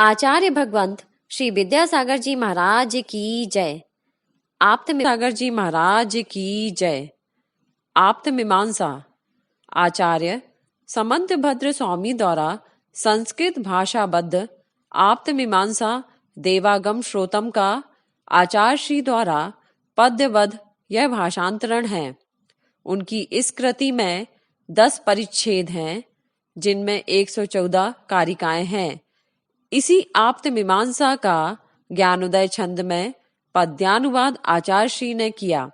आचार्य भगवंत श्री विद्यासागर जी महाराज की जय। सागर जी महाराज की जय। आप्त मीमांसा आचार्य समंत भद्र स्वामी द्वारा संस्कृत भाषाबद्ध आप्त मीमांसा देवागम श्रोतम का आचार्य श्री द्वारा पद्यवध यह भाषांतरण है। उनकी इस कृति में 10 परिच्छेद हैं, जिनमें 114 कारिकाएं हैं। इसी आप्त मीमांसा का ज्ञानोदय छंद में पद्यानुवाद आचार्य श्री ने किया।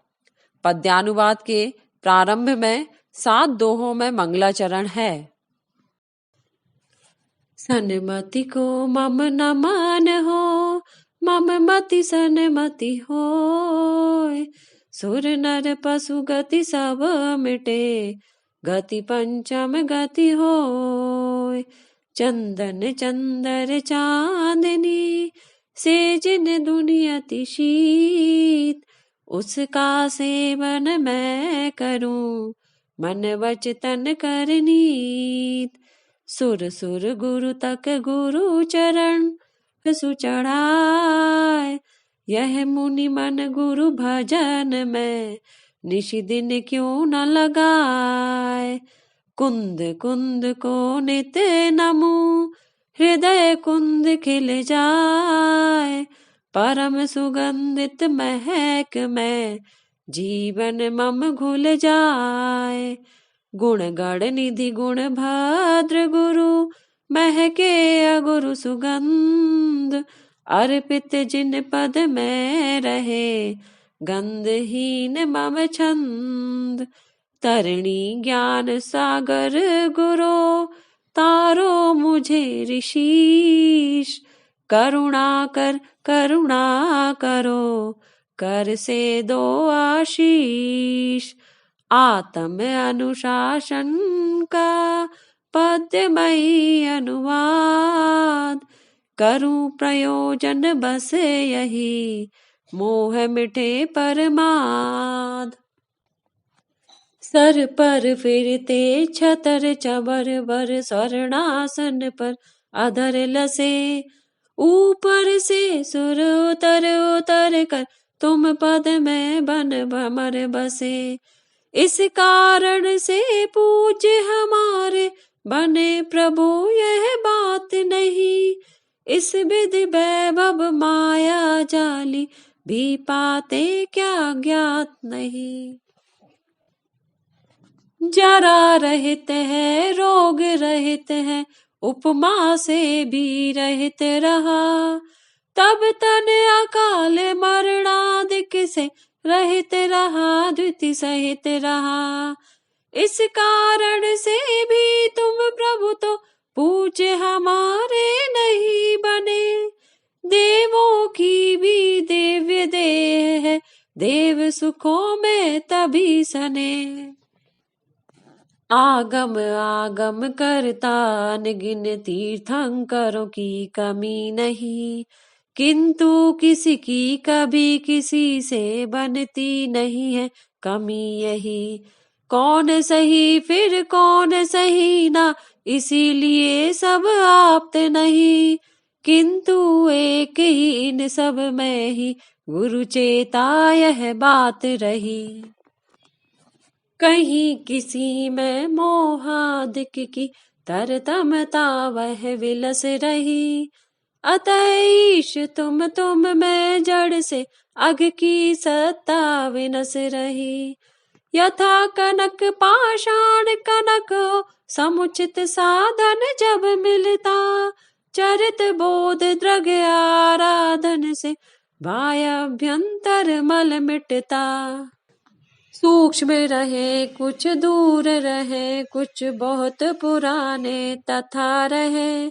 पद्यानुवाद के प्रारंभ में 7 दोहों में मंगलाचरण है। सन्मति को मम न मान हो, मम मति सन्मति होय। सुर नर पशु गति सब मिटे, गति पंचम गति होय। चंदन चंदर चांदनी से जिन दुनियति शीत, उसका सेवन मैं करूं मन वचन करनीत। सुर सुर गुरु तक गुरु चरण सुचढ़ाए, यह मुनि मन गुरु भजन में निशि दिन क्यों न लगाए। कुंद कुंद को नित नमु, हृदय कुंद खिल जाए। परम सुगंधित महक में जीवन मम घुल जाए। गुण गण निधि गुण भद्र गुरु, महके अगुरु सुगंध। अर्पित जिन पद में रहे, गंधहीन मम छंद। तरणी ज्ञान सागर गुरो, तारो मुझे ऋषीश। करुणा करो, कर से दो आशीष। आत्म अनुशासन का पद्यमयी अनुवाद, करूं प्रयोजन बस यही, मोह मिटे परमाद। सर पर फिरते छतर चबर वर, स्वर्णासन पर अधर लसे। ऊपर से सुर उतर उतर कर, तुम पद में बन भमर बसे। इस कारण से पूज्य हमारे बने प्रभु यह बात नहीं। इस विधि वैभव माया जाली, भी पाते क्या ज्ञात नहीं। जरा रहित है रोग रहित है, उपमा से भी रहित रहा। तब तन अकाल मरणादिक से रहित रहा, द्विति सहित रहा। इस कारण से भी तुम प्रभु तो पूज्य हमारे नहीं बने। देवों की भी दिव्य देह है, देव सुखों में तभी सने। आगम आगम करता निगिन, तीर्थंकरों की कमी नहीं। किंतु किसी की कभी किसी से बनती नहीं है कमी यही। कौन सही फिर कौन सही ना, इसीलिए सब आप्त नहीं। किंतु एक ही इन सब में ही, गुरु चेता यह बात रही। कहीं किसी में मोहादिक की तरतमता वह विलस रही। अतः ईश तुम में जड़ से अग की सत्ता विनस रही। यथा कनक पाषाण कनक हो, समुचित साधन जब मिलता। चरित बोध द्रग आराधन से, बाह्याभ्यंतर मल मिटता। सूक्ष्म रहे कुछ दूर रहे, कुछ बहुत पुराने तथा रहे।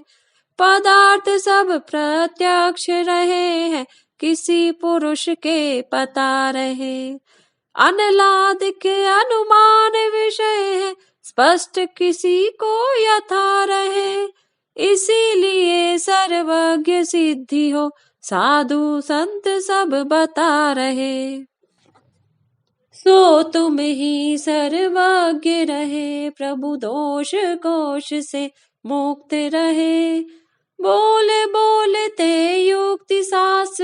पदार्थ सब प्रत्यक्ष रहे हैं, किसी पुरुष के पता रहे। अनलाद के अनुमान विषय है, स्पष्ट किसी को यथा रहे। इसीलिए सर्वज्ञ सिद्धि हो, साधु संत सब बता रहे। सो तुम ही सर्वज्ञ रहे, प्रभु दोष कोश से मुक्त रहे। बोल बोल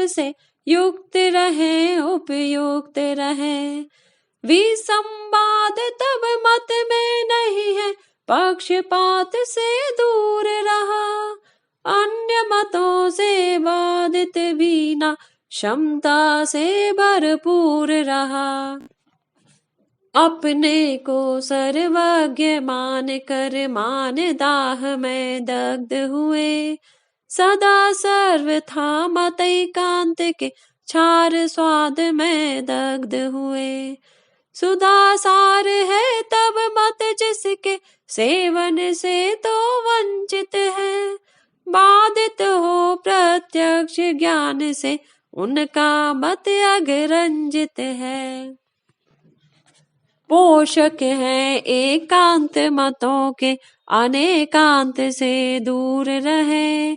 से युक्त रहे, उपयुक्त रहे। विसंवाद तब मत में नहीं है, पक्षपात से दूर रहा। अन्य मतों से वादित भी ना, क्षमता से भरपूर रहा। अपने को सर्वज्ञ मान कर मान दाह में दग्ध हुए। सदा सर्वथा मत एकांत के छार स्वाद में दग्ध हुए। सुधा सार है तब मत जिसके सेवन से तो वंचित है। बाधित हो प्रत्यक्ष ज्ञान से उनका मत अगरंजित है। पोषक है एकांत मतों के, अनेकांत से दूर रहे।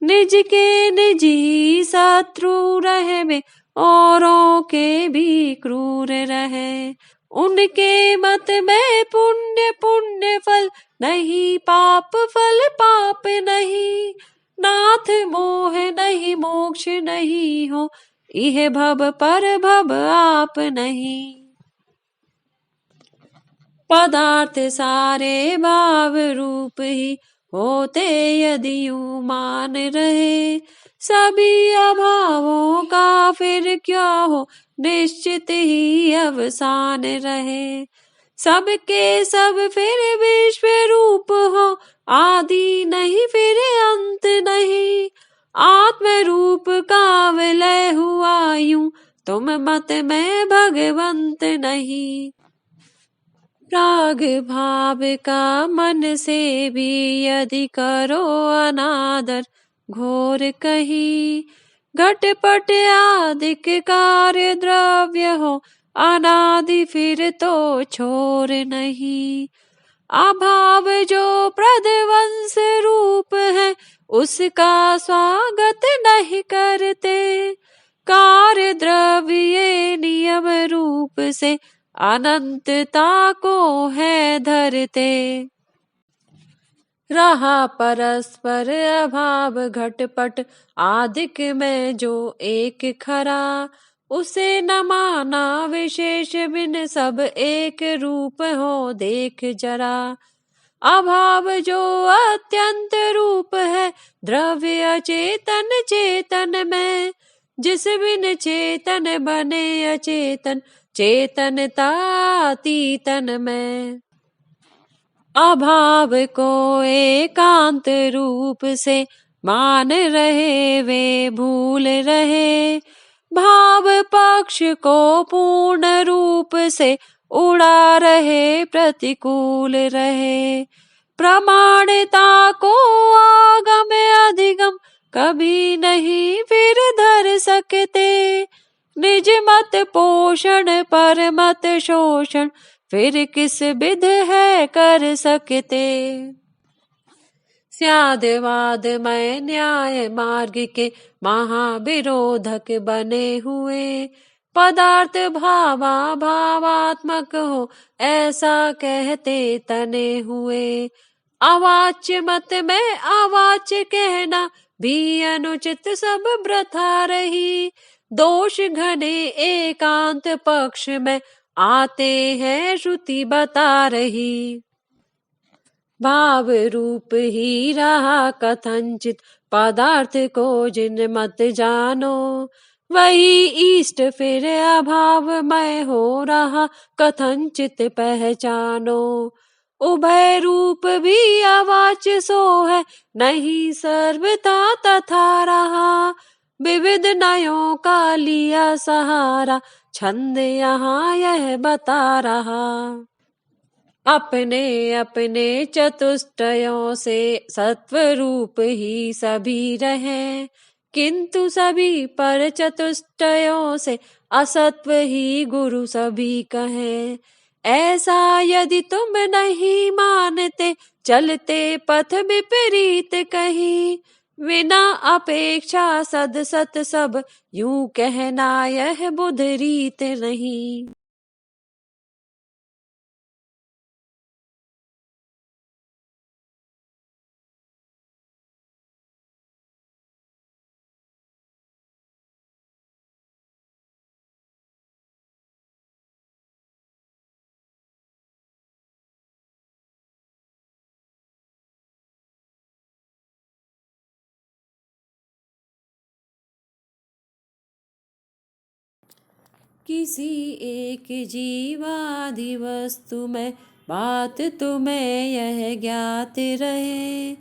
निज के निज ही शत्रु रहे वे, औरों के भी क्रूर रहे। उनके मत में पुण्य पुण्य फल नहीं, पाप फल पाप नहीं। नाथ मोह नहीं, मोक्ष नहीं हो, इह भव पर भव आप नहीं। पदार्थ सारे भाव रूप ही होते यदि यूं मान रहे। सभी अभावों का फिर क्या हो, निश्चित ही अवसान रहे। सबके सब फिर विश्व रूप हो, आदि नहीं फिर अंत नहीं। आत्म रूप का विलय हुआ यूं, तुम मत में भगवंत नहीं। राग भाव का मन से भी यदि करो अनादर, घोर कही। घटपट आदिक कार्य द्रव्य हो, अनादि फिर तो छोर नहीं। अभाव जो प्रध्वंस रूप है, उसका स्वागत नहीं करते। कार्य द्रव्य नियम रूप से अनंतता को है धरते। रहा परस्पर अभाव घटपट आदिक में जो एक खरा। उसे न माना विशेष बिन सब एक रूप हो देख जरा। अभाव जो अत्यंत रूप है द्रव्य चेतन चेतन में। जिस बिन चेतन बने अचेतन, चेतनता अतीतन में। अभाव को एकांत रूप से मान रहे वे भूल रहे। भाव पक्ष को पूर्ण रूप से उड़ा रहे, प्रतिकूल रहे। प्रमाणिता को आगम अधिगम कभी नहीं फिर धर सकते। निज मत पोषण पर मत शोषण फिर किस विध है कर सकते। स्यादवाद में न्याय मार्ग के महाविरोधक बने हुए। पदार्थ भावा भावात्मक हो, ऐसा कहते तने हुए। अवाच्य मत में अवाच्य कहना भी अनुचित सब प्रथा रही। दोष घने एकांत पक्ष में आते हैं श्रुति बता रही। भाव रूप ही रहा कथंचित पदार्थ को जिन मत जानो। वही इष्ट फिर अभावमय हो रहा कथंचित पहचानो। उभय रूप भी अवाच्य सो है, नहीं सर्वथा तथा रहा। विविध नयों का लिया सहारा, छंद यहाँ यह बता रहा। अपने अपने चतुष्टयों से सत्व रूप ही सभी रहे। किंतु सभी पर चतुष्टयों से असत्व ही गुरु सभी कहे। ऐसा यदि तुम नहीं मानते, चलते पथ विपरीत कहीं। बिना अपेक्षा सद सत सब, यूं कहना यह बुध रीत नहीं। किसी एक जीवादि वस्तु में बात तुम्हें यह ज्ञात रहे,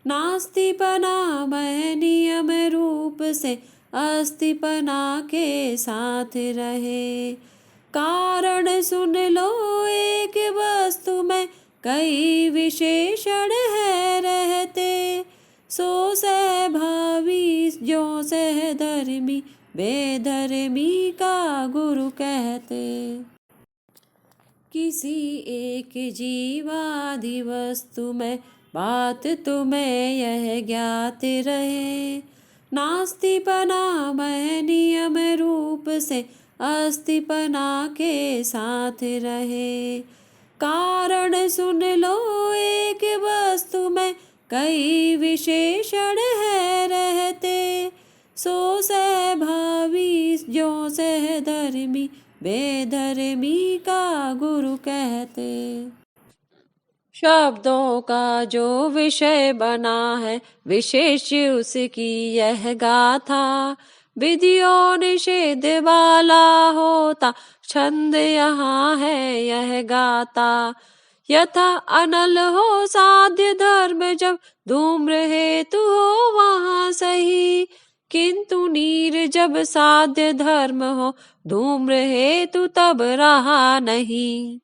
नास्तिपना में नियम रूप से अस्तिपना के साथ रहे। कारण सुन लो एक वस्तु में कई विशेषण है रहते, सो सहभावी जो सहधर्मी बेधर्मी का गुरु कहते। किसी एक जीवादि वस्तु में बात तुम्हें यह ज्ञात रहे, नास्तिपना में नियम रूप से अस्तिपना के साथ रहे। कारण सुन लो एक वस्तु में कई विशेषण है रहते, सो सहभावी जो सहधर्मी बेधर्मी का गुरु कहते। शब्दों का जो विषय बना है विशेष उसकी यह गाथा, विधियों निषेध वाला होता छंद यहाँ है यह गाता। यथा अनल हो साध्य धर्म जब धूम्र हेतु हो वहाँ सही, किंतु नीर जब साध्य धर्म हो धूम्र हेतु तब रहा नहीं।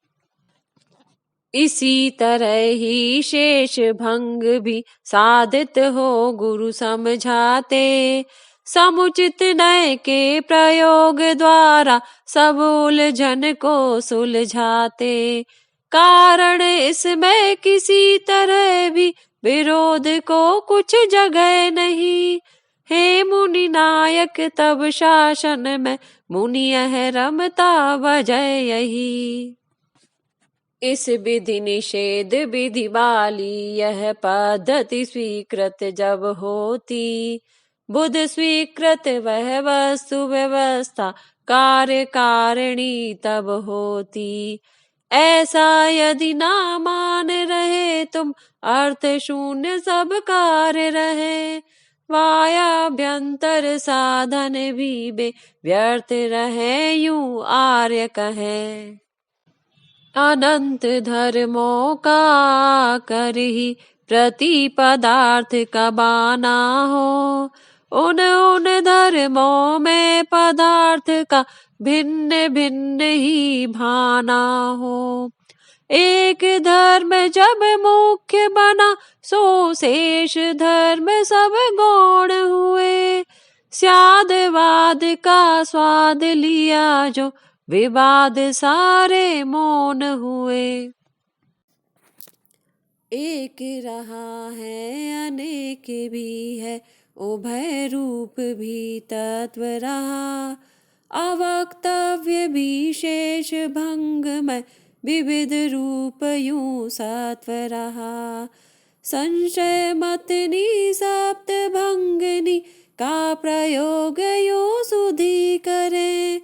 इसी तरह ही शेष भंग भी साधित हो गुरु समझाते, समुचित नय के प्रयोग द्वारा सब उलझन को सुलझाते। कारण इसमें किसी तरह भी विरोध को कुछ जगह नहीं, हे मुनि नायक तब शासन में मुनि यह रमता वजह यही। इस विधि निषेध विधि वाली यह पद्धति स्वीकृत जब होती, बुध स्वीकृत वह वस्तु व्यवस्था कार्य कारिणी तब होती। ऐसा यदि ना मान रहे तुम अर्थ शून्य सब कार्य रहे, वायाभ्यंतर साधन भी बे व्यर्थ रहे यूं आर्य कहे। अनंत धर्मों का कर ही प्रति पदार्थ का बाना हो, उन धर्मों में पदार्थ का भिन्न भिन्न ही भाना हो। एक धर्म जब मुख्य बना सो शेष धर्म सब गौण हुए, स्यादवाद का स्वाद लिया जो विवाद सारे मौन हुए। एक रहा है अनेक भी है उभय रूप भी तत्व रहा, अवक्तव्य भी शेष भंग में विविध रूप यूं सत्व रहा। संशय मतनी सप्त भंगनी का प्रयोग यूं सुधी करें,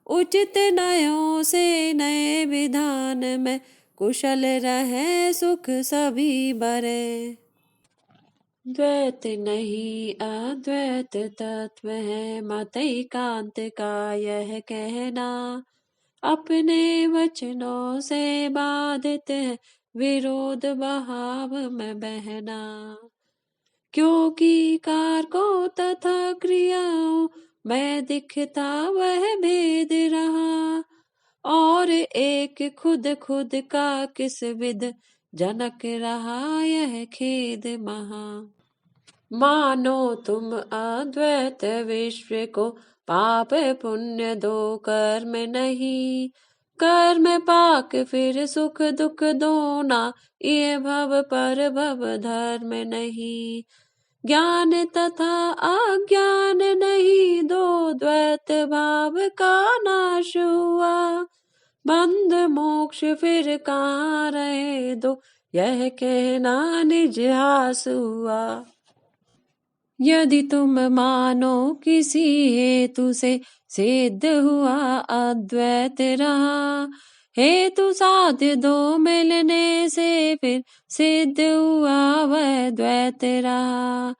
उचित नयों से नए विधान में कुशल रहे सुख सभी बरे। द्वैत नहीं अद्वैत तत्व है मत एकांत का यह कहना, अपने वचनों से बाधित है विरोध भाव में बहना। क्योंकि कारकों तथा क्रियाओं में दिखता वह भेद रहा, और एक खुद खुद का किस विध जनक रहा यह खेद महा। मानो तुम अद्वैत विश्व को पाप पुण्य दो कर्म नहीं, कर्म पाक फिर सुख दुख दोना ये भव पर भव धर्म नहीं। ज्ञान तथा अज्ञान नहीं दो द्वैत भाव का नाश हुआ, बंध मोक्ष फिर कहाँ रहे दो यह कहना निज हास हुआ। यदि तुम मानो किसी हेतु से सिद्ध हुआ अद्वैत रहा, हेतु साध्य दो मिलने से फिर सिद्ध हुआ वह द्वैत रहा।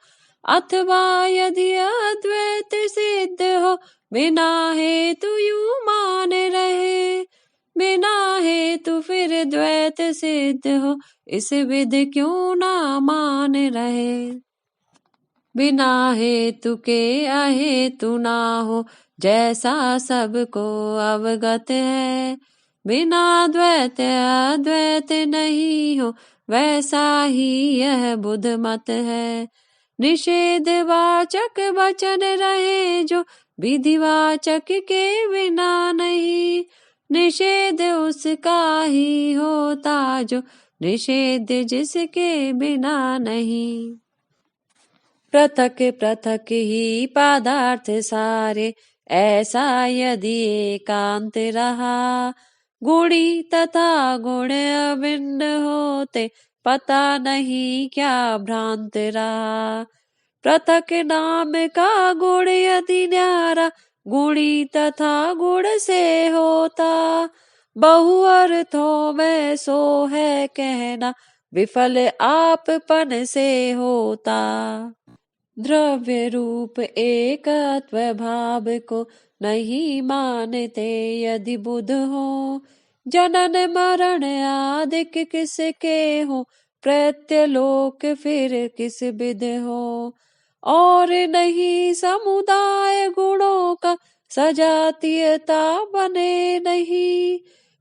अथवा यदि अद्वैत सिद्ध हो बिना हेतु यूं मान रहे, बिना हेतु फिर द्वैत सिद्ध हो, इस विध क्यों ना मान रहे। बिना हेतु के अहेतु ना हो, जैसा सबको अवगत है। बिना द्वैत अद्वैत नहीं हो, वैसा ही यह बुध मत है। निषेध वाचक वचन रहे जो, विधिवाचक के बिना नहीं। निषेध उसका ही होता जो, निषेध जिसके बिना नहीं। पृथक पृथक ही पदार्थ सारे, ऐसा यदि एकांत रहा। गुणी तथा गुण अभिन्न होते, पता नहीं क्या भ्रांत रहा। पृथक नाम का गुण यदि न्यारा, गुणी तथा गुण से होता। बहु अर्थों में सो है कहना, विफल आपपन से होता। द्रव्य रूप एकत्व भाव को, नहीं मानते यदि बुध हो। जनन मरण आदिक किसके हो, प्रत्यलोक फिर किस विध हो। और नहीं समुदाय गुणों का, सजातीयता बने नहीं।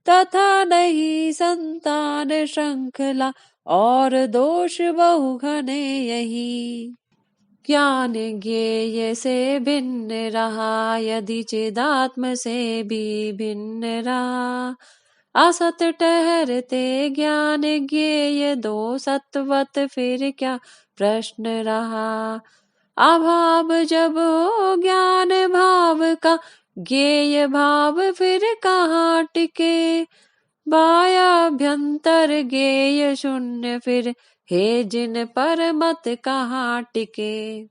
तथा नहीं संतान श्रृंखला, और दोष बहु घने यही। ज्ञान ज्ञेय से भिन्न रहा, यदि चिदात्म से भी भिन्न रहा। असत ठहरते ज्ञान ज्ञेय दो, सत्वत फिर क्या प्रश्न रहा। अभाव जब हो ज्ञान भाव का, ज्ञेय भाव फिर कहाँ टिके। बाह्याभ्यंतर ज्ञेय शून्य फिर, हे जिन पर मत कहाँ टिके।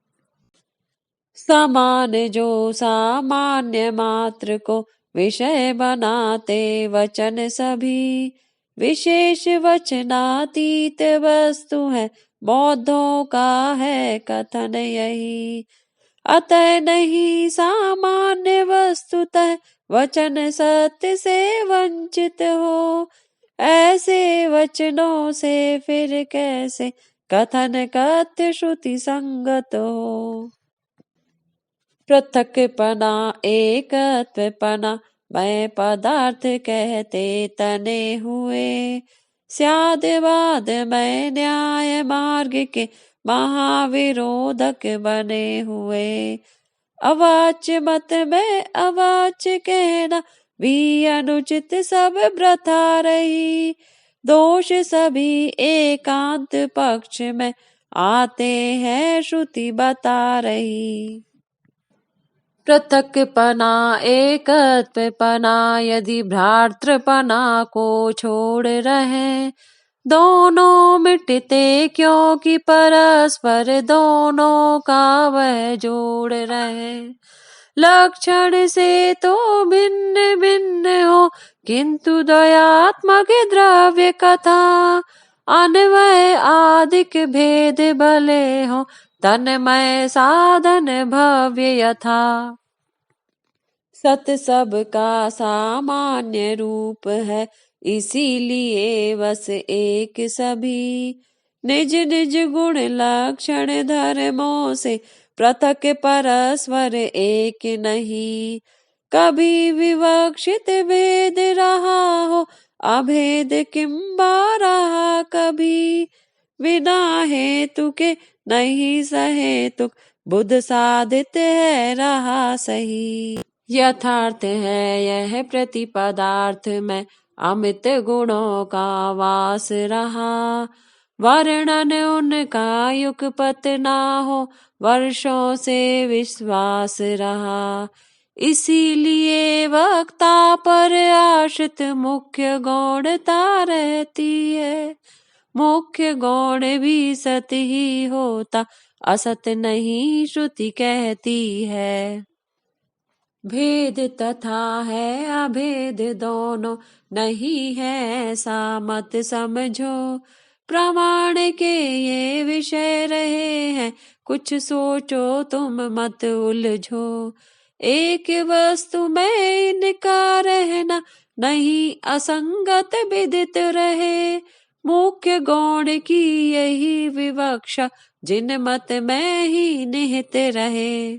समान जो सामान्य मात्र को, विषय बनाते वचन सभी। विशेष वचनातीत वस्तु है, बौद्धों का है कथन यही। अतः नहीं सामान्य वस्तुतः, वचन सत्य से वंचित हो। ऐसे वचनों से फिर कैसे, कथन कथ्य श्रुति संगत हो। पृथकपना एकत्वपना, मैं पदार्थ कहते तने हुए। स्यादवाद मैं न्याय मार्ग के, महाविरोधक बने हुए। अवाच्य मत में अवाच्य कहना, भी अनुचित सब प्रथा रही। दोष सभी एकांत पक्ष में, आते हैं श्रुति बता रही। पृथकपना एकत्वपना, यदि भ्रातृपना को छोड़ रहे। दोनों मिटते क्योंकि परस्पर, दोनों का वह जोड़ रहे। लक्षण से तो भिन्न भिन्न हो, किंतु द्वयात्मक द्रव्य कथा। अन्वय आदिक भेद भले हो, तन्मय साधन भव्य यथा। सत सब का सामान्य रूप है, इसीलिए बस एक सभी। निज निज गुण लक्षण धर्मों से, पृथक परस्पर एक नहीं। कभी विवक्षित भेद रहा हो, अभेद किंबा रहा कभी। बिना हेतु के नहीं सहेतुक, बुध साधित है रहा सही। यथार्थ है यह प्रतिपदार्थ में, अमित गुणों का वास रहा। वर्णन उनका युगपत ना हो, वर्षों से विश्वास रहा। इसीलिए वक्ता पर आश्रित मुख्य गौणता रहती है। मुख्य गौण भी सत ही होता, असत नहीं श्रुति कहती है। भेद तथा है अभेद दोनों, नहीं है ऐसा मत समझो। प्रमाण के ये विषय रहे हैं, कुछ सोचो तुम मत उलझो। एक वस्तु में इनका रहना, नहीं असंगत विदित रहे। मुख्य गौण की यही विवक्षा, जिन मत में ही निहित रहे।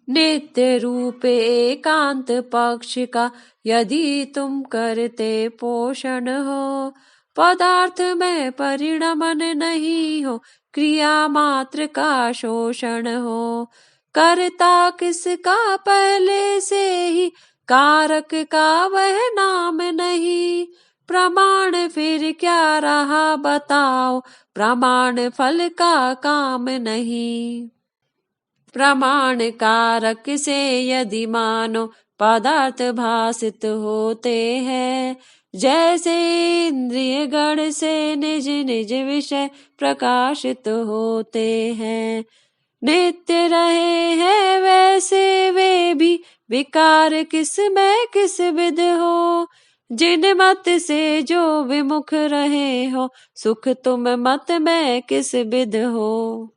नित्य रूप एकांत पक्ष का, यदि तुम करते पोषण हो। पदार्थ में परिणमन नहीं हो, क्रिया मात्र का शोषण हो। करता किसका पहले से ही, कारक का वह नाम नहीं। प्रमाण फिर क्या रहा बताओ, प्रमाण फल का काम नहीं। प्रमाण कारक से यदि मानो, पदार्थ भासित होते हैं। जैसे इंद्रिय गण से निज निज विषय प्रकाशित होते हैं। नित्य रहे हैं वैसे वे भी, विकार किस में किस विध हो। जिन मत से जो विमुख रहे हो, सुख तुम मत में किस विध हो।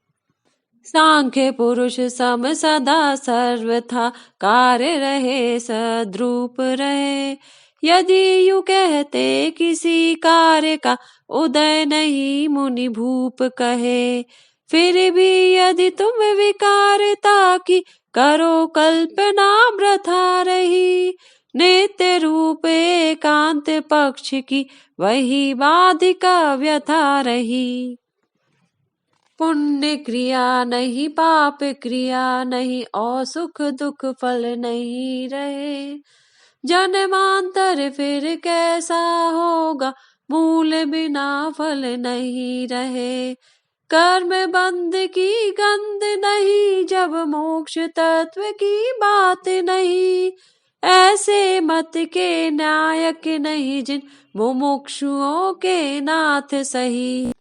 सांख्य पुरुष सम सदा सर्वथा, कार्य रहे सद्रूप रहे। यदि यूं कहते किसी कार्य का, उदय नहीं मुनि भूप कहे। फिर भी यदि तुम विकारता की, करो कल्पना वृथा रही। नित्य रूप एकांत पक्ष की, वही बाधिका व्यथा रही। पुण्य क्रिया नहीं, पाप क्रिया नहीं, और सुख दुख फल नहीं रहे। जन्मांतर फिर कैसा होगा, मूल बिना फल नहीं रहे। कर्म बंध की गंध नहीं, जब मोक्ष तत्व की बात नहीं। ऐसे मत के नायक नहीं, जिन मुमुक्षुओं के नाथ सही।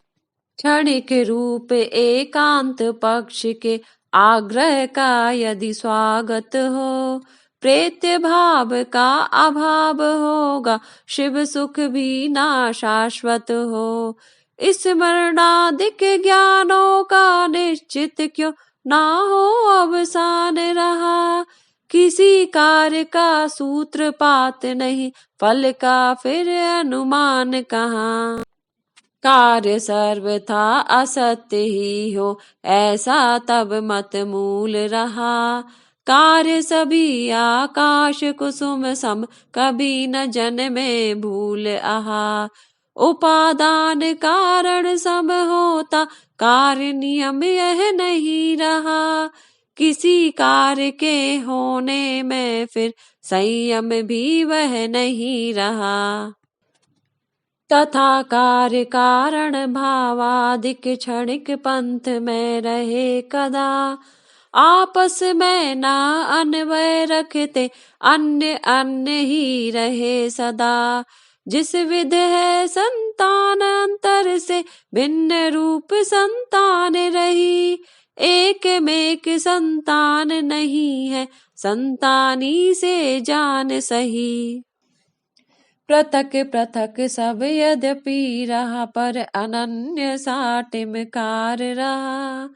क्षणिक रूप एकांत पक्ष के, आग्रह का यदि स्वागत हो। प्रेत्य भाव का अभाव होगा, शिव सुख भी ना शाश्वत हो। स्मरणादिक ज्ञानों का निश्चित क्यों ना हो अवसान रहा। किसी कार्य का सूत्रपात नहीं, फल का फिर अनुमान कहाँ। कार्य सर्वथा असत्य ही हो, ऐसा तब मत मूल रहा। कार्य सभी आकाश कुसुम सम, कभी न जन्मे भूल आहा। उपादान कारण सम होता, कार्य नियम यह नहीं रहा। किसी कार्य के होने में फिर, संयम भी वह नहीं रहा। तथा कार्य कारण भावादिक, क्षणिक पंथ में रहे कदा। आपस में ना अन्वय रखते, अन्य अन्य ही रहे सदा। जिस विध है संतान अंतर से, भिन्न रूप संतान रही। एक मेक संतान नहीं है, संतानी से जान सही। पृथक पृथक सब यद्यपि रहा, पर अनन्य साटिमकार रहा।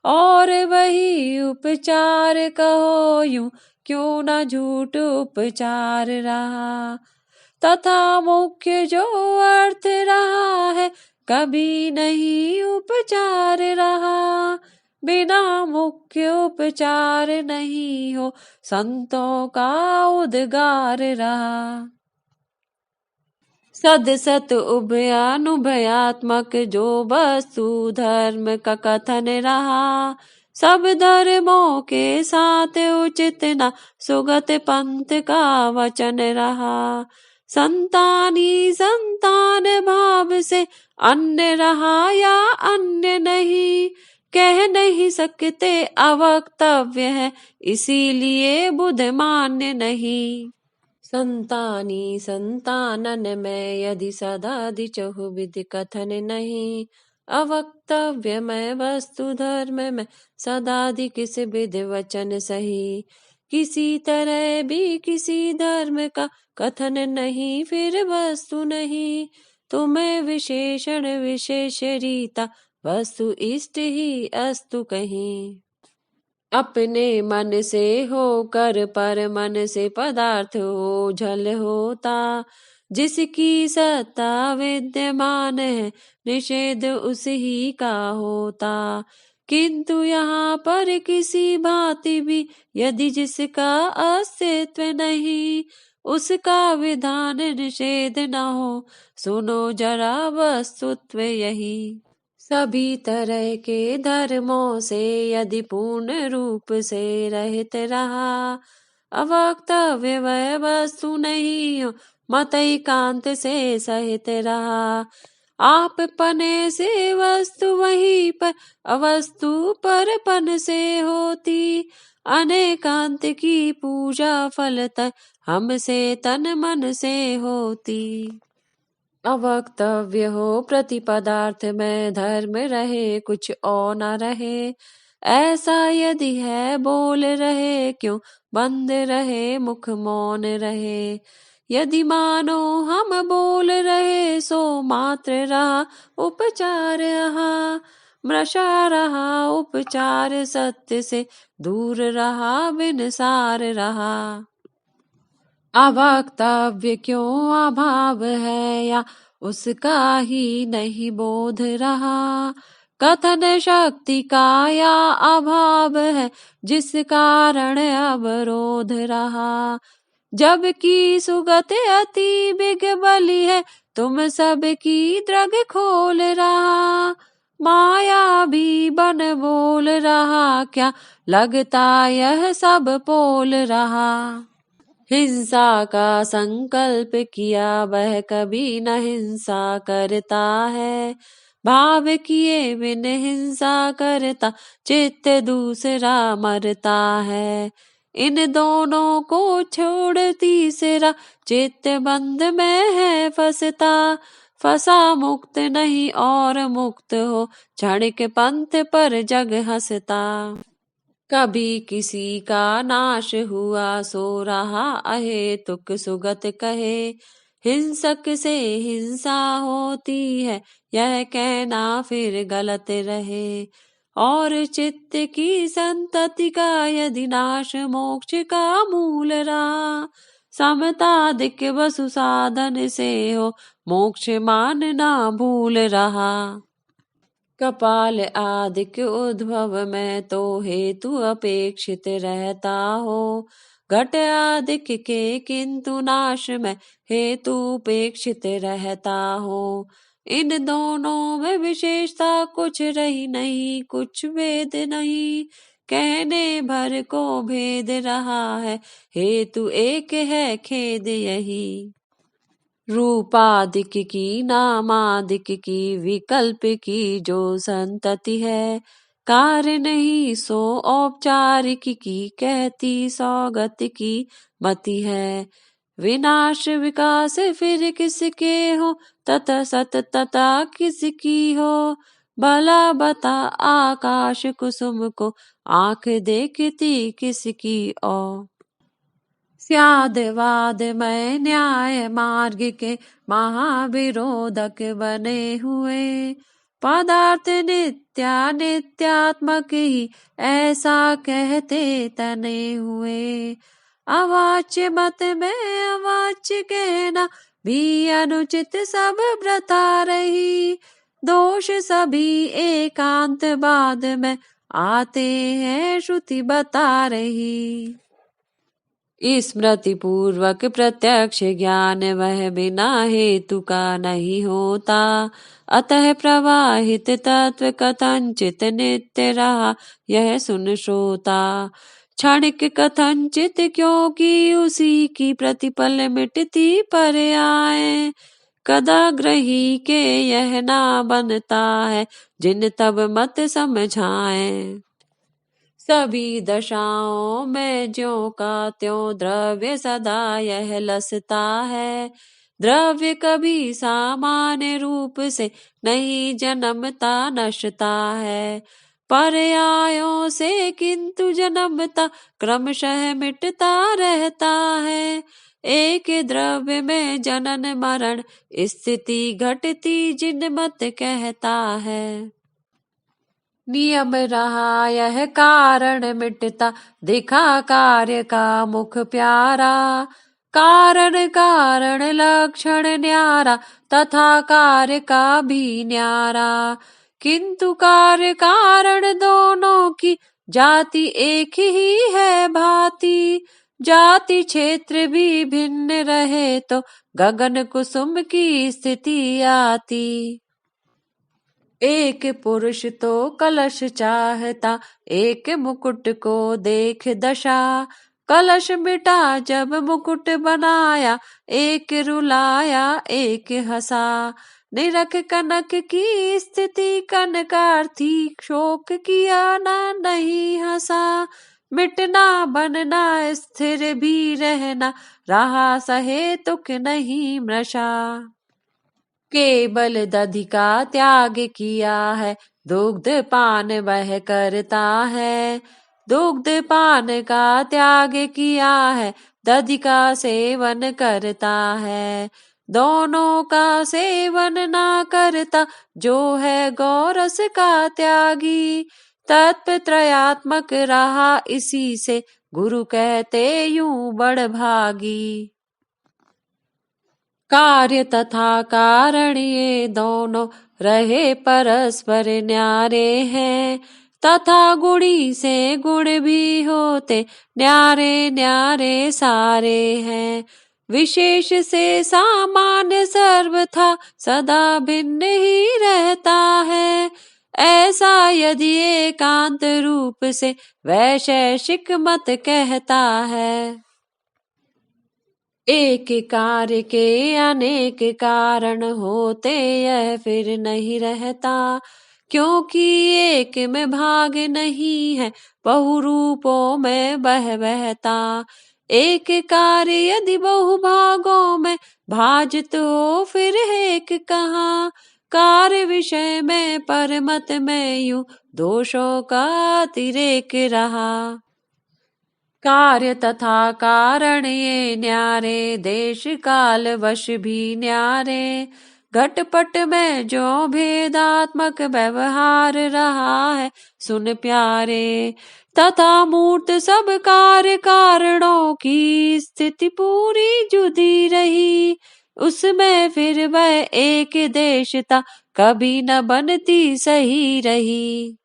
और वही उपचार कहो यूं, क्यों न झूठ उपचार रहा। तथा मुख्य जो अर्थ रहा है, कभी नहीं उपचार रहा। बिना मुख्य उपचार नहीं हो, संतों का उद्गार रहा। सदसत उभयानुभयात्मक जो वस्तु धर्म का कथन रहा। सब धर्मों के साथ उचित न, सुगत पंथ का वचन रहा। संतानी संतान भाव से, अन्य रहा या अन्य नहीं। कह नहीं सकते अवक्तव्य है, इसीलिए बुध मान्य नहीं। संतानी संतानन में यदि सदादि चहुविध कथन नहीं। अवक्तव्य में वस्तु धर्म में, सदादि किस विध वचन सही। किसी तरह भी किसी धर्म का कथन नहीं, फिर वस्तु नहीं। तुम्हें विशेषण विशेष रीता, वस्तु इष्ट ही अस्तु कहीं। अपने मन से होकर पर मन से पदार्थ ओझल होता। जिसकी सत्ता विद्यमान है निषेध उस ही का होता। किंतु यहाँ पर किसी भांति भी यदि जिसका अस्तित्व नहीं उसका विधान निषेध न हो, सुनो जरा वस्तुत्व यही। सभी तरह के धर्मों से यदि पूर्ण रूप से रहित रहा, अवक्तव्य वह वस्तु नहीं हो मत एकांत से सहित रहा। आप पने से वस्तु वहीं पर अवस्तु पर पन से होती। अनेकांत की पूजा फलतः हमसे तन मन से होती। अवक्तव्य हो प्रति पदार्थ में धर्म रहे कुछ और न रहे। ऐसा यदि है बोल रहे क्यों बंद रहे मुख मौन रहे। यदि मानो हम बोल रहे सो मात्र रहा उपचार रहा। मृषा रहा उपचार सत्य से दूर रहा बिन सार रहा। अवक्तव्य क्यों अभाव है या उसका ही नहीं बोध रहा। कथन शक्ति का या अभाव है जिस कारण अवरोध रहा। जबकि सुगत अति बिग बली है तुम सबकी द्रग खोल रहा। माया भी बन बोल रहा क्या लगता यह सब पोल रहा। हिंसा का संकल्प किया वह कभी न हिंसा करता है। भाव किए बिन हिंसा करता चित्त दूसरा मरता है। इन दोनों को छोड़ तीसरा चित्त बंद में है फंसता। फंसा मुक्त नहीं और मुक्त हो क्षणिक पंथ पर जग हंसता। कभी किसी का नाश हुआ सो रहा अहेतुक सुगत कहे। हिंसक से हिंसा होती है यह कहना फिर गलत रहे। और चित्त की संतति का यदि नाश मोक्ष का मूल रहा। समताधिक वसु साधन से हो मोक्ष मानना भूल रहा। कपाल आदिक उद्भव में तो हेतु अपेक्षित रहता हो। घट आदिक के किंतु नाश में हेतु उपेक्षित रहता हो। इन दोनों में विशेषता कुछ रही नहीं कुछ भेद नहीं। कहने भर को भेद रहा है हेतु एक है खेद यही। रूपादिक की नामादिक की विकल्प की जो संतति है। कार्य नहीं सो औपचारिक की कहती सौगत की मति है। विनाश विकास फिर किसके हो तथा सत तथा किसकी हो। भला बता आकाश कुसुम को आंख देखती किसकी ओ। स्यादवाद में न्याय मार्ग के महाविरोधक बने हुए। पदार्थ नित्या नित्यात्मक ही ऐसा कहते तने हुए। अवाच्य मत में अवाच्य कहना भी अनुचित सब व्रता रही। दोष सभी एकांत बाद में आते हैं श्रुति बता रही। स्मृति पूर्वक प्रत्यक्ष ज्ञान वह बिना हेतु का नहीं होता। अतः प्रवाहित तत्व कथंचित नित्य रहा यह सुन श्रोता। क्षणिक कथंचित क्योंकि उसी की प्रतिपल मिटती पर आए। कदाग्रही के यह ना बनता है जिन तब मत समझाएं। सभी दशाओं में ज्यों का त्यों द्रव्य सदा यह लसता है। द्रव्य कभी सामान्य रूप से नहीं जन्मता नश्ता है। पर्यायों से किंतु जन्मता क्रमशः मिटता रहता है। एक द्रव्य में जनन मरण स्थिति घटती जिन मत कहता है। नियम रहा यह कारण मिटता, दिखा कार्य का मुख प्यारा। कारण कारण लक्षण न्यारा, तथा कार्य का भी न्यारा। किंतु कार्य कारण दोनों की, जाति एक ही है भांति। जाति क्षेत्र भी भिन्न रहे तो, गगन कुसुम की स्थिति आती। एक पुरुष तो कलश चाहता, एक मुकुट को देख दशा। कलश मिटा जब मुकुट बनाया, एक रुलाया एक हंसा। निरख कनक की स्थिति कनकार्थी, शोक किया ना नहीं हंसा। मिटना बनना स्थिर भी रहना, रहा सहे तुक नहीं मृषा। केवल दधि का त्याग किया है, दुग्ध पान वह करता है। दुग्ध पान का त्याग किया है, दधि का सेवन करता है। दोनों का सेवन ना करता, जो है गौरस का त्यागी। तत्व त्रयात्मक रहा इसी से, गुरु कहते यूं बड़भागी। कार्य तथा कारण ये दोनों, रहे परस्पर न्यारे हैं। तथा गुणी से गुण भी होते, न्यारे न्यारे सारे हैं। विशेष से सामान्य सर्वथा, सदा भिन्न ही रहता है। ऐसा यदि एकांत रूप से, वैशेषिक मत कहता है। एक कार्य के अनेक कारण होते, यह फिर नहीं रहता। क्योंकि एक में भाग नहीं है, बहु रूपों में बहता। एक कार्य यदि बहु भागों में भाजित हो, फिर एक कहाँ। कार्य विषय में परमत में यूं, दोषों का अतिरेक रहा। कार्य तथा कारण ये न्यारे, देश काल वश भी न्यारे। घटपट में जो भेदात्मक व्यवहार रहा है, सुन प्यारे। तथा मूर्त सब कार्य कारणों की स्थिति पूरी जुदी रही। उसमें फिर वह एक देशता, कभी न बनती सही रही।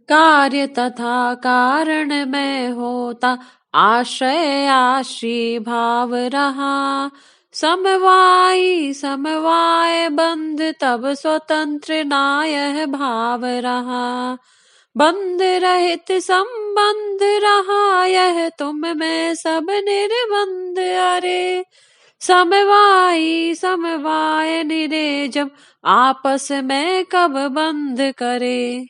कार्य तथा कारण में होता, आश्रय आश्री भाव रहा। समवायी समवाय बंध, तब स्वतंत्र नायह भाव रहा। बंध रहित संबंध रहा, यह तुम में सब निर्बंध अरे। समवायी समवाय निरे, जब आपस में कब बंध करे।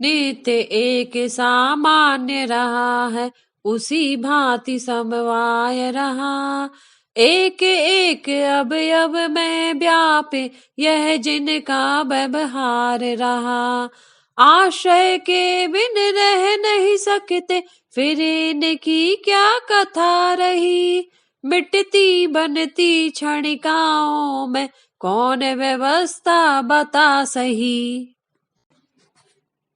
नित्य एक सामान्य रहा है, उसी भांति समवाय रहा। एक एक अवयव में व्यापे, यह जिनका व्यवहार रहा। आश्रय के बिन रह नहीं सकते, फिर इनकी क्या कथा रही। मिटती बनती क्षणिकाओं में, कौन व्यवस्था बता सही।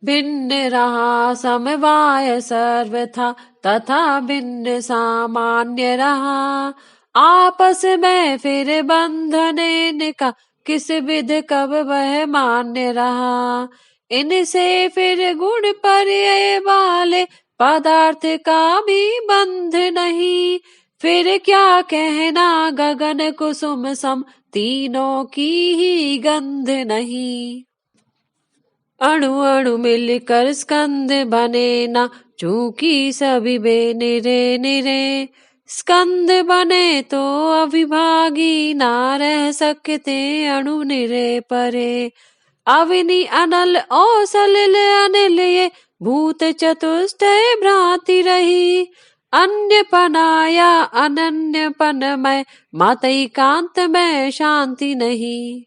भिन्न रहा समवाय सर्वथा, तथा भिन्न सामान्य रहा। आपस में फिर बंधन इनका, किस विध कब वह मान्य रहा। इनसे फिर गुण पर्याय वाले, पदार्थ का भी बंध नहीं। फिर क्या कहना गगन कुसुम सम, तीनों की ही गंध नहीं। अणु अणु मिलकर स्कंद बने ना, चूंकि सभी बे निरे निरे। स्कंद बने तो अविभागी, ना रह सकते अणु निरे परे। अविनि अनल और सलिल अनिल, ये भूत चतुष्टय भ्रांति रही। अन्यपनाया अनन्यपनमय, मतैकांत में शांति नहीं।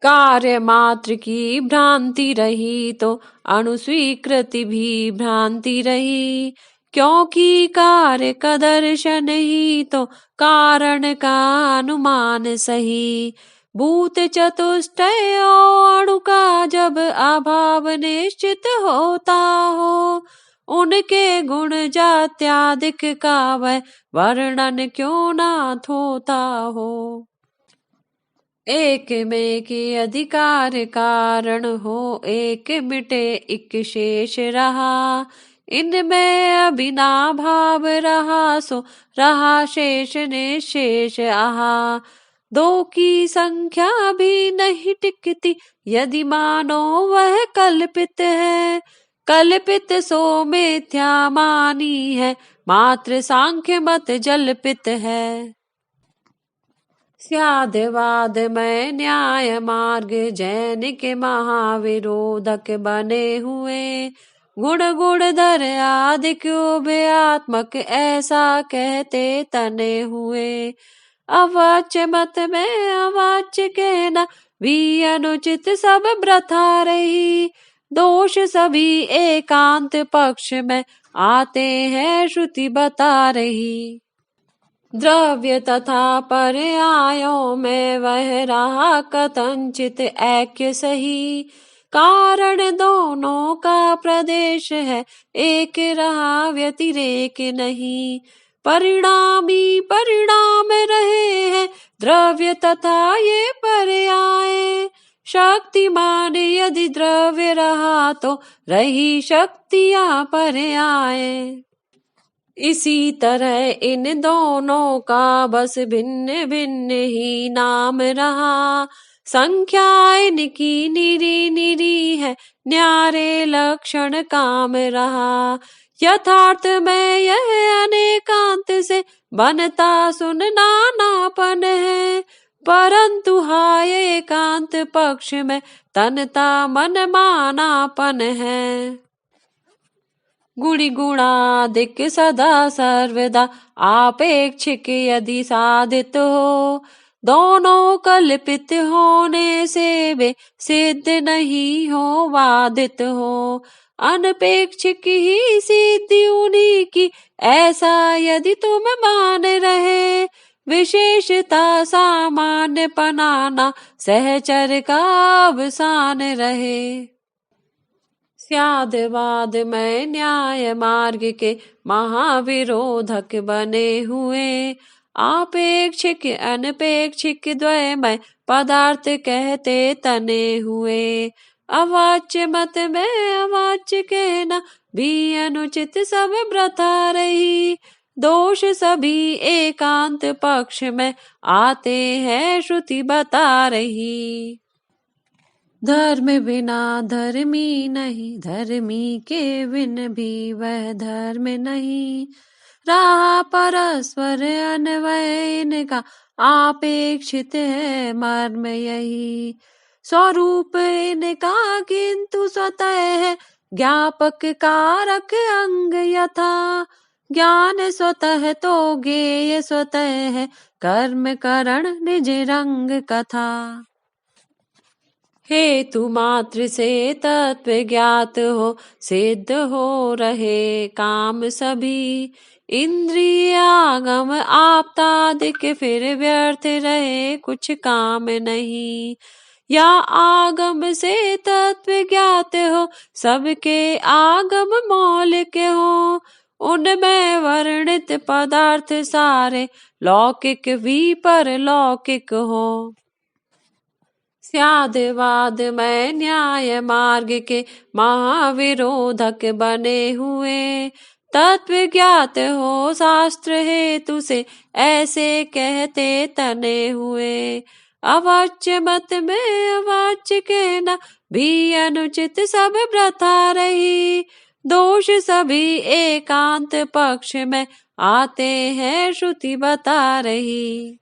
कार्य मात्र की भ्रांति रही तो, अणुस्वीकृति भी भ्रांति रही। क्योंकि कार्य का दर्शन ही तो, कारण का अनुमान सही। भूत चतुष्टय और अणु का जब अभाव निश्चित होता हो, उनके गुण जात्यादिक का वह वर्णन क्यों ना होता हो। एक में के अधिकार कारण हो, एक मिटे एक शेष रहा। इनमें अभिना भाव रहा, सो रहा शेष निशेष आहा। दो की संख्या भी नहीं टिकती, यदि मानो वह कल्पित है। कल्पित सो मिथ्या मानी है, मात्र सांख्य मत जल्पित है। स्यादवाद में न्याय मार्ग जैन के महाविरोधक बने हुए। गुण गुणधर आदि क्यों ऐसा कहते तने हुए। अवाच्य मत में अवाच्य कहना भी अनुचित सब प्रथा रही। दोष सभी एकांत पक्ष में आते हैं श्रुति बता रही। द्रव्य तथा पर्यायों में वह रहा कथंचित ऐक्य सही। कारण दोनों का प्रदेश है, एक रहा व्यतिरेक नहीं। परिणामी परिणाम रहे हैं, द्रव्य तथा ये पर्याय। शक्तिमान यदि द्रव्य रहा, तो रही शक्तियां पर्याय। इसी तरह इन दोनों का बस भिन्न भिन्न ही नाम रहा। संख्या इनकी निरी निरी है, न्यारे लक्षण काम रहा। यथार्थ में यह अनेकांत से बनता सुन नानापन है। परंतु हाय एकांत पक्ष में तनता मन मानापन है। गुणि गुणादिक सदा सर्वदा आपेक्षिक यदि साधित हो। दोनों कल्पित होने से वे सिद्ध नहीं हो बाधित हो। अनपेक्षिक ही सिद्धि उन्हीं की, ऐसा यदि तुम मान रहे। विशेषता सामान्य पनाना सहचर का अवसान रहे। स्यादवाद में न्याय मार्ग के महाविरोधक बने हुए। आपेक्षिक अनपेक्षिक द्वयमय पदार्थ कहते तने हुए। अवाच्य मत में अवाच्य कहना भी अनुचित सब प्रथा रही। दोष सभी एकांत पक्ष में आते हैं श्रुति बता रही। धर्म बिना धर्मी नहीं, धर्मी के बिन भी वह धर्म नहीं। रहा परस्पर अन्वय इनका, आपेक्षित है मर्म यही। स्वरूप इनका किंतु स्वतः है, ज्ञापक कारक अंग यथा। ज्ञान स्वतः तो ज्ञेय स्वतः है, कर्म करण निज रंग कथा। हेतु मात्र से तत्व ज्ञात हो, सिद्ध हो रहे काम सभी। इंद्रियागम आप्तादिक फिर व्यर्थ रहे, कुछ काम नहीं। या आगम से तत्व ज्ञात हो, सबके आगम मौलिक हो। उनमें वर्णित पदार्थ सारे लौकिक भी परलौकिक हो। स्यादवाद में न्याय मार्ग के महाविरोधक बने हुए। तत्व ज्ञात हो शास्त्र हेतु से, ऐसे कहते तने हुए। अवाच्य मत में अवाच्य कहना भी अनुचित सब प्रथा रही। दोष सभी एकांत पक्ष में आते हैं श्रुति बता रही।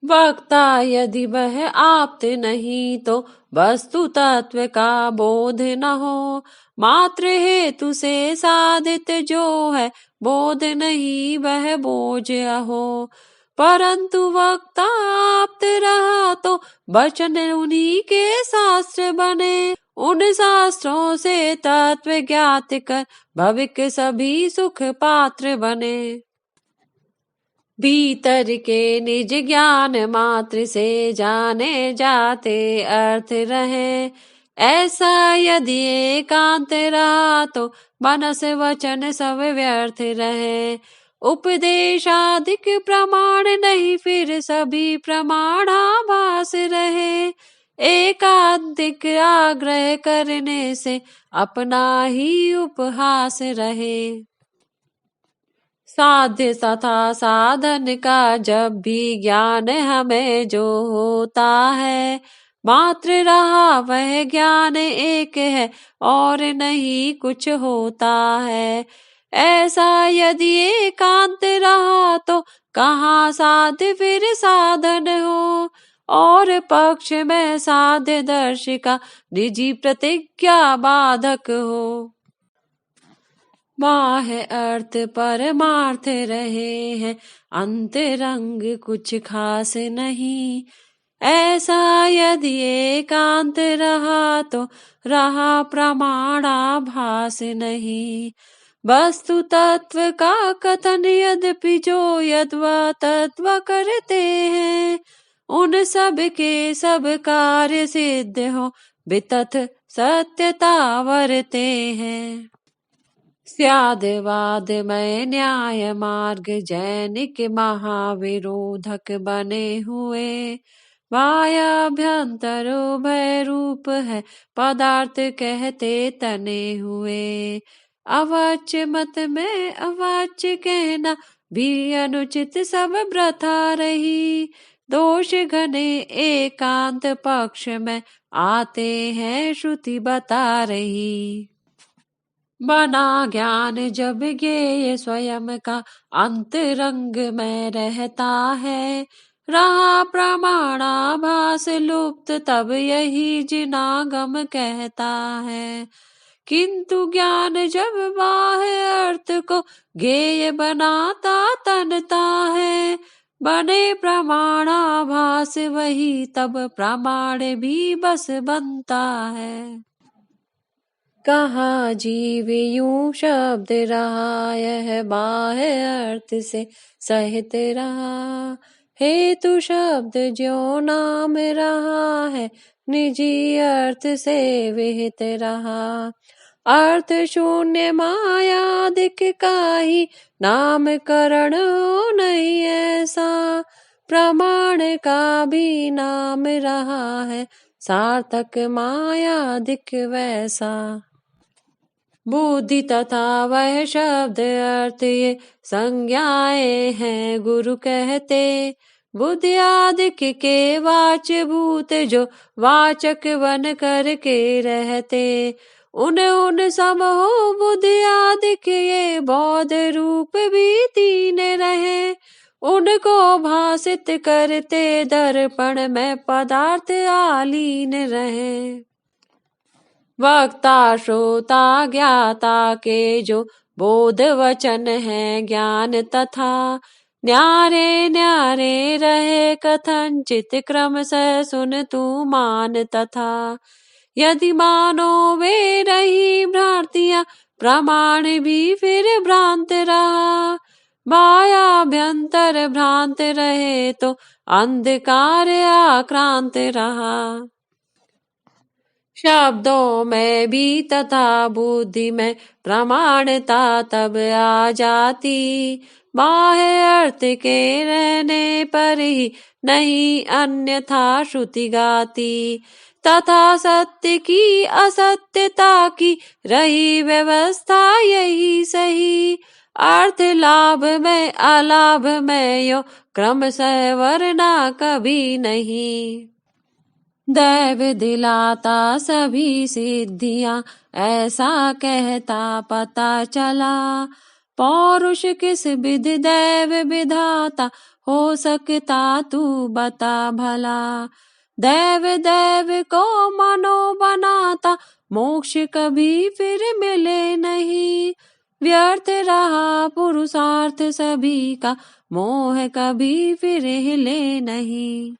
वक्ता यदि वह आप्त नहीं, तो वस्तु तत्व का बोध न हो। मात्र हेतु से साधित जो है, बोध नहीं वह बोझ हो। परंतु वक्ता आप्त रहा, तो वचन उन्हीं के शास्त्र बने। उन शास्त्रों से तत्व ज्ञात कर, भविक सभी सुख पात्र बने। भीतर के निज ज्ञान मात्र से जाने जाते अर्थ रहे। ऐसा यदि एकांत रहा तो मनस वचन सब व्यर्थ रहे। उपदेशाधिक प्रमाण नहीं फिर सभी प्रमाणाभास रहे। एकांतिक आग्रह करने से अपना ही उपहास रहे। साध्य तथा साधन का जब भी ज्ञान हमें जो होता है, मात्र रहा वह ज्ञान एक है और नहीं कुछ होता है। ऐसा यदि एकांत रहा तो कहाँ साध्य फिर साधन हो। और पक्ष में साध्य दर्शिका निजी प्रतिज्ञा बाधक हो। बाह्य अर्थ परमार्थ रहे हैं, अंतरंग कुछ खास नहीं। ऐसा यदि एकांत रहा तो रहा प्रमाणाभास नहीं। वस्तु तत्व का कथन यद्यपि जो यद्वा तत्व करते हैं, उन सब के सब कार्य सिद्ध हो वितथ सत्यता वरते हैं। स्यादवाद में न्याय मार्ग जैनिक महाविरोधक बने हुए। वायाभ्यंतर उभय रूप है पदार्थ कहते तने हुए। अवाच्य मत में अवाच्य कहना भी अनुचित सब प्रथा रही। दोष घने एकांत पक्ष में आते हैं श्रुति बता रही। बना ज्ञान जब ज्ञेय स्वयं का अंतरंग में रहता है। रहा प्रमाणाभास लुप्त तब यही जिनागम कहता है। किंतु ज्ञान जब बाह्य अर्थ को ज्ञेय बनाता तनता है। बने प्रमाणाभास वही तब प्रमाण भी बस बनता है। कहा जीव यूं शब्द रहा यह बाह्य अर्थ से सहित रहा। हेतु शब्द जो नाम रहा है निजी अर्थ से विहित रहा। अर्थ शून्य मायादिक का ही नामकरण हो नहीं ऐसा। प्रमाण का भी नाम रहा है सार्थक मायादिक वैसा। बुद्धि तथा वह शब्द अर्थ ये संज्ञाएं हैं गुरु कहते। बुद्धि आदिक के वाच भूत जो वाचक बन करके रहते। उन सम हो बुद्धि आदिक ये बौद्ध रूप भी तीन रहे। उनको भासित करते दर्पण में पदार्थ आलीन रहे। वक्ता श्रोता ज्ञाता के जो बोध वचन है ज्ञान तथा। न्यारे न्यारे रहे कथनचित क्रम से सुन तू मान तथा। यदि मानो वे रही भ्रांतियां प्रमाण भी फिर भ्रांत रहा। मायाभ्यंतर भ्रांत रहे तो अंधकार आक्रांत रहा। शब्दों में भी तथा बुद्धि में प्रमाणता तब आ जाती। बाह्य अर्थ के रहने पर ही नहीं अन्यथा श्रुति गाती। तथा सत्य की असत्यता की रही व्यवस्था यही सही। अर्थ लाभ में अलाभ में यो क्रमशः वरना कभी नहीं। दैव दिलाता सभी सिद्धियां ऐसा कहता पता चला। पौरुष किस विधि दैव विधाता हो सकता तू बता भला। दैव दैव को मनो बनाता मोक्ष कभी फिर मिले नहीं। व्यर्थ रहा पुरुषार्थ सभी का मोह कभी फिर हिले नहीं।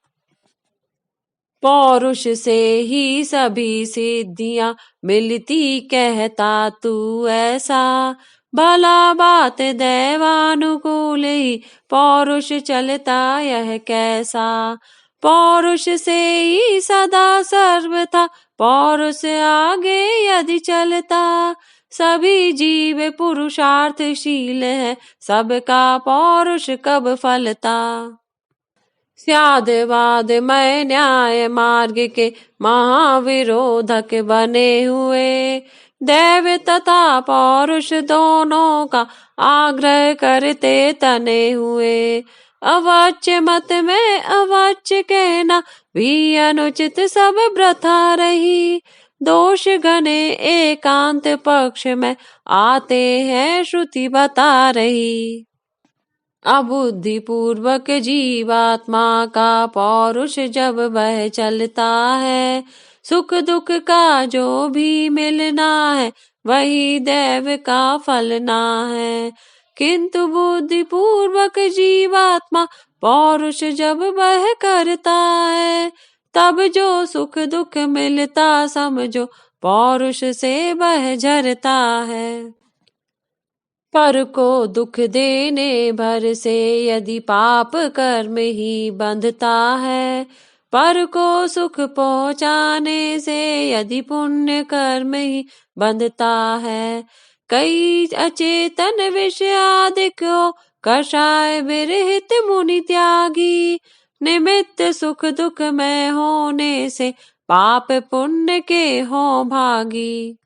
पौरुष से ही सभी सिद्धियां मिलती कहता तू ऐसा। भला बात दैवानुकूल ही पौरुष चलता यह कैसा। पौरुष से ही सदा सर्वथा पौरुष आगे यदि चलता। सभी जीव पुरुषार्थशील है सबका पौरुष कब फलता। स्यादवाद मय न्याय मार्ग के महाविरोधक बने हुए। दैव तथा पौरुष दोनों का आग्रह करते तने हुए। अवाच्य मत में अवाच्य कहना भी अनुचित सब प्रथा रही। दोष घने एकांत पक्ष में आते हैं श्रुति बता रही। अबुद्धि पूर्वक जीवात्मा का पौरुष जब वह चलता है। सुख दुख का जो भी मिलना है वही दैव का फलना है। किंतु बुद्धि पूर्वक जीवात्मा पौरुष जब वह करता है। तब जो सुख दुख मिलता समझो पौरुष से वह झरता है। पर को दुख देने भर से यदि पाप कर्म ही बंधता है। पर को सुख पहुँचाने से यदि पुण्य कर्म ही बंधता है। कई अचेतन विषय आदि को कषाय विरहित मुनि त्यागी। निमित्त सुख दुख में होने से पाप पुण्य के हो भागी।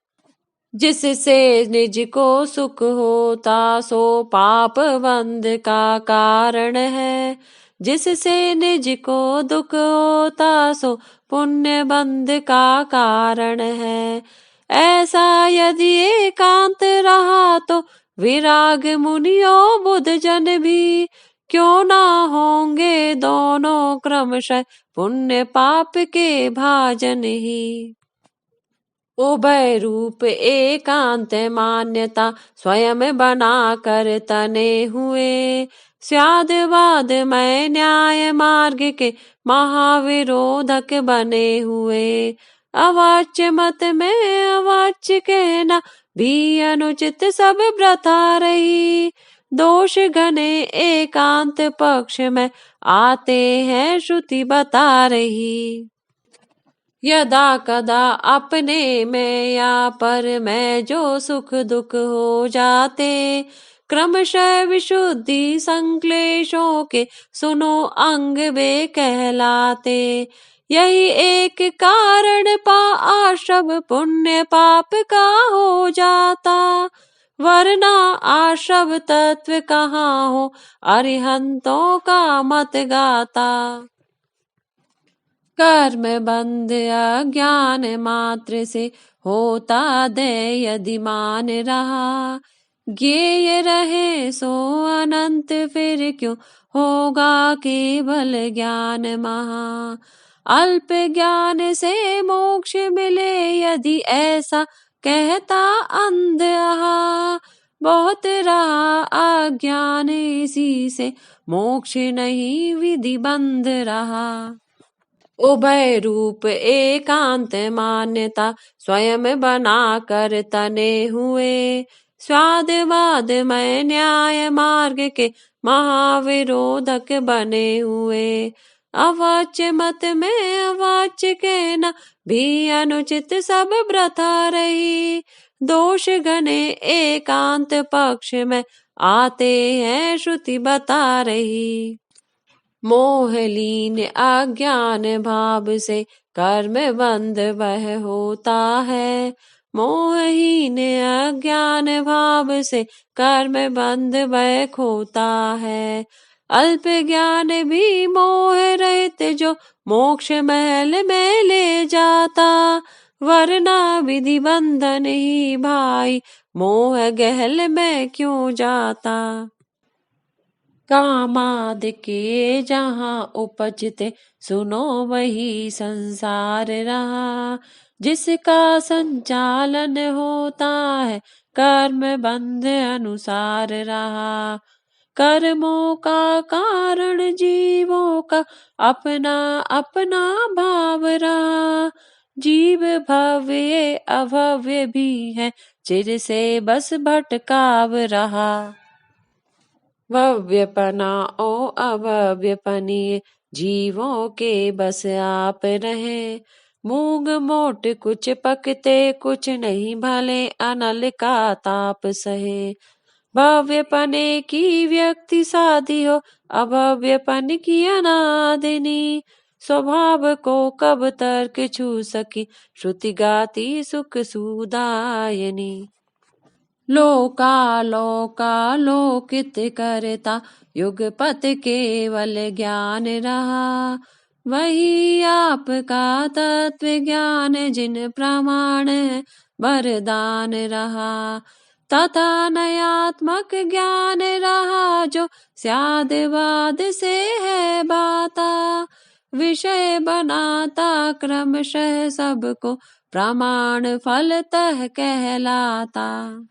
जिससे निज को सुख होता सो पाप बंध का कारण है। जिससे निज को दुख होता सो पुण्य बंध का कारण है। ऐसा यदि एकांत रहा तो विराग मुनियों बुद्ध जन भी क्यों ना होंगे दोनों क्रमशः पुण्य पाप के भाजन ही। उभय रूप एकांत मान्यता स्वयं बना कर तने हुए। स्यादवाद मय न्याय मार्ग के महाविरोधक बने हुए। अवाच्य मत में अवाच्य कहना भी अनुचित सब प्रथा रही। दोष घने एकांत पक्ष में आते हैं श्रुति बता रही। यदा कदा अपने में या पर में जो सुख दुख हो जाते। क्रमशः विशुद्धि संक्लेशों के सुनो अंग वे कहलाते। यही एक कारण पा आश्रव पुण्य पाप का हो जाता। वरना आश्रव तत्व कहाँ हो अरिहंतों का मत गाता। कर्म बंध अज्ञान मात्र से होता दे यदि मान रहा। ज्ञेय रहे सो अनंत फिर क्यों होगा केवल ज्ञान महा। अल्प ज्ञान से मोक्ष मिले यदि ऐसा कहता अंध आहा। बहुत रहा अज्ञान इसी से मोक्ष नहीं विधि बंध रहा। उभय रूप एकांत मान्यता स्वयं बना कर तने हुए। स्वादवाद मय न्याय मार्ग के महाविरोधक बने हुए। अवाच्य मत में अवाच्य कहना भी अनुचित सब प्रथा रही। दोष घने एकांत पक्ष में आते हैं श्रुति बता रही। मोहलीन अज्ञान भाव से कर्म बंध वह होता है। मोहहीन अज्ञान भाव से कर्म बंध वह खोता है। अल्प ज्ञान भी मोह रहित जो मोक्ष महल में ले जाता। वरना विधि बंधन ही भाई मोह गहल में क्यों जाता। कामाद के जहाँ उपजते सुनो वही संसार रहा। जिसका संचालन होता है कर्म बंध अनुसार रहा। कर्मों का कारण जीवों का अपना अपना भाव रहा। जीव भव्य अभव्य भी है चिर से बस भटकाव रहा। भव्यपना ओ अभव्यपनी जीवों के बस आप रहे। मूंग मोट कुछ पकते कुछ नहीं भले अनल का ताप सहे। भव्यपने की व्यक्ति साधी हो अभव्यपन की अनादिनी। स्वभाव को कब तर्क छू सकी श्रुति गाती सुख सुदायनी। लोकालोकित करता युगपत केवल ज्ञान रहा। वही आपका तत्व ज्ञान जिन प्रमाण वरदान रहा। तथा नयात्मक ज्ञान रहा जो स्यादवाद से है बाता। विषय बनाता क्रमशः सबको प्रमाण फलतः कहलाता।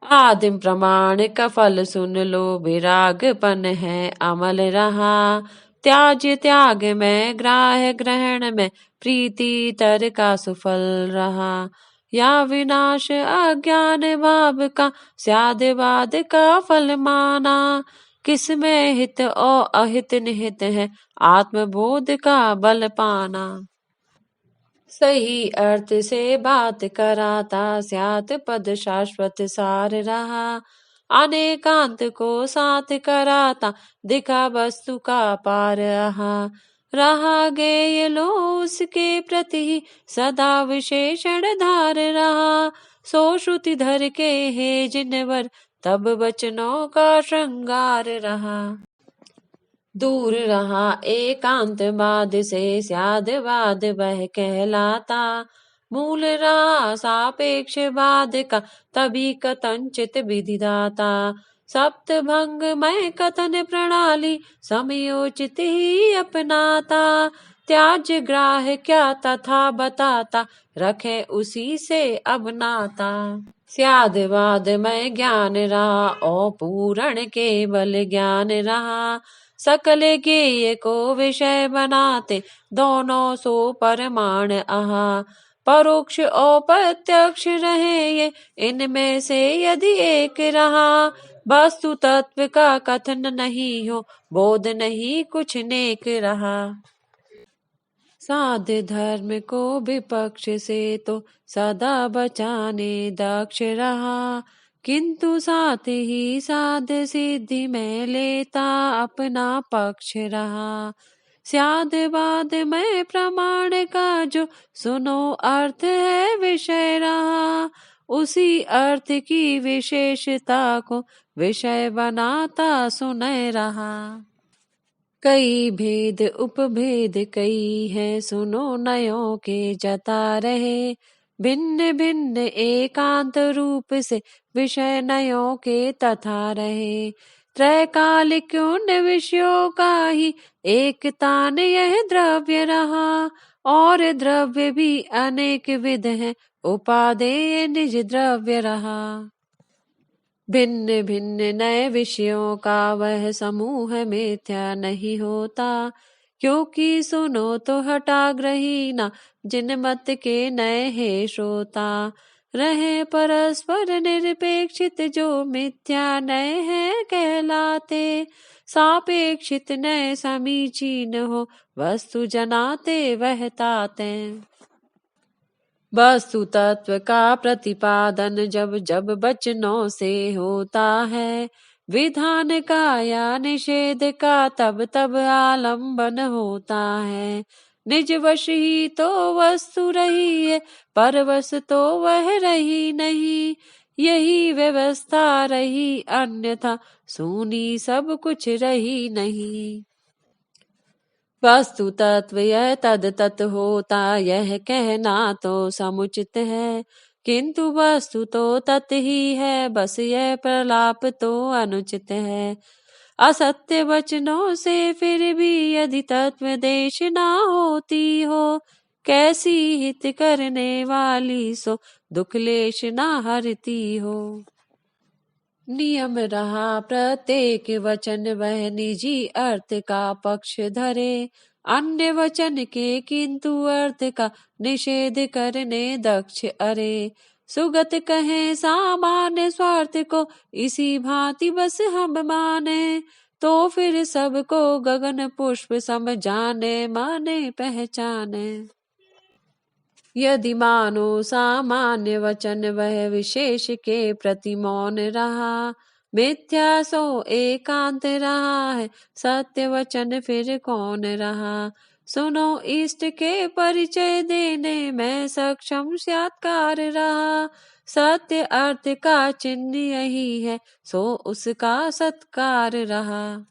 आदिम प्रमाण का फल सुन लो विरागपन है अमल रहा। त्याग में ग्राह्य ग्रहण में प्रीति तर का सुफल रहा। या विनाश अज्ञान भाव का स्यादवाद का फल माना। किसमें हित और अहित निहित है आत्मबोध का बल पाना। सही अर्थ से बात कराता स्यात पद शाश्वत सार रहा। अनेकांत को साथ कराता दिखा वस्तु का पार रहा गेय लो उसके प्रति ही सदा विशेषण धार रहा। सो श्रुति धर के हे जिनवर तब वचनों का श्रृंगार रहा। दूर रहा एकांतवाद से स्यादवाद वह कहलाता। मूल रहा सापेक्षवाद का तभी कथनचित विधिदाता। सप्तभंग में कथन प्रणाली समयोचित ही अपनाता। त्याज्य ग्राह्य क्या तथा बताता रखे उसी से अब नाता। स्यादवाद में ज्ञान रहा और पूर्ण केवल ज्ञान रहा। सकल गेय को विषय बनाते दोनों सो परमाण आहा। परोक्ष और प्रत्यक्ष रहे ये इनमें से यदि एक रहा। वस्तु तत्व का कथन नहीं हो बोध नहीं कुछ नेक रहा। साध धर्म को विपक्ष से तो सदा बचाने दक्ष रहा। किंतु साथ ही साध सिद्धि में लेता अपना पक्ष रहा। स्यादवाद में प्रमाण का जो सुनो अर्थ है विषय रहा। उसी अर्थ की विशेषता को विषय बनाता सुने रहा। कई भेद उपभेद कई है सुनो नयों के जता रहे। भिन्न भिन्न एकांत रूप से विषय नयों के तथा रहे। त्रैकालिक विषयों का ही एक तान यह द्रव्य रहा। और द्रव्य भी अनेक विध है उपादेय निज द्रव्य रहा। भिन्न भिन्न नए विषयों का वह समूह मिथ्या नहीं होता। क्योंकि सुनो तो हटाग्रही ना जिन मत के नए है श्रोता। रहे परस्पर निरपेक्षित जो मिथ्या नए हैं कहलाते। सापेक्षित नए समीचीन हो वस्तु जनाते वह ताते। वस्तु तत्व का प्रतिपादन जब जब वचनों से होता है। विधान का या निषेध का तब तब आलंबन होता है। निज वश ही तो वस्तु रही है पर वश तो वह रही नहीं। यही व्यवस्था रही अन्यथा सूनी सब कुछ रही नहीं। वस्तु तत्व यह तद तत् होता यह कहना तो समुचित है। किंतु वस्तु तो तत् ही है बस यह प्रलाप तो अनुचित है। असत्य वचनों से फिर भी यदि तत्व देश ना होती हो। कैसी हित करने वाली सो दुखलेश ना हरती हो। नियम रहा प्रत्येक वचन वह निजी अर्थ का पक्ष धरे। अन्य वचन के किंतु अर्थ का निषेध करने दक्ष अरे। सुगत कहे सामान्य स्वार्थ को, इसी भांति बस हम माने। तो फिर सबको गगन पुष्प सम जाने, माने पहचाने। यदि मानो सामान्य वचन, वह विशेष के प्रति मौन रहा। मिथ्या सो एकांत रहा है, सत्य वचन फिर कौन रहा। सुनो इष्ट के परिचय देने, मैं सक्षम सात्कार रहा। सत्य अर्थ का चिन्ह यही है, सो उसका सत्कार रहा।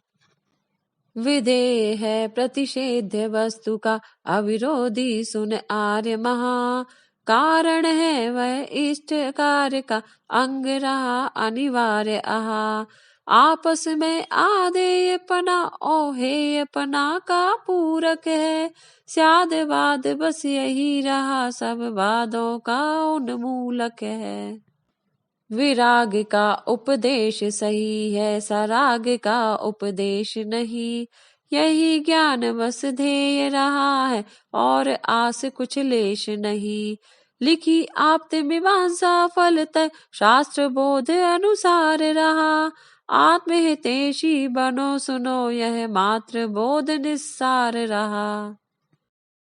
विधेय है प्रतिषेध वस्तु का, अविरोधी सुन आर्य महा। कारण है वह इष्ट कार्य का, अंग रहा अनिवार्य आहा। आपस में आदेयपना ओहेयपना का पूरक है। स्याद वाद बस यही रहा, सब वादों का उन्मूलक है। विराग का उपदेश सही है, सराग का उपदेश नहीं। यही ज्ञान बस ध्येय रहा है, और आस कुछ लेश नहीं। लिखी आप्त मीमांसा फलतः, शास्त्र बोध अनुसार रहा। आत्महितैषी बनो सुनो, यह मात्र बोध निस्सार रहा।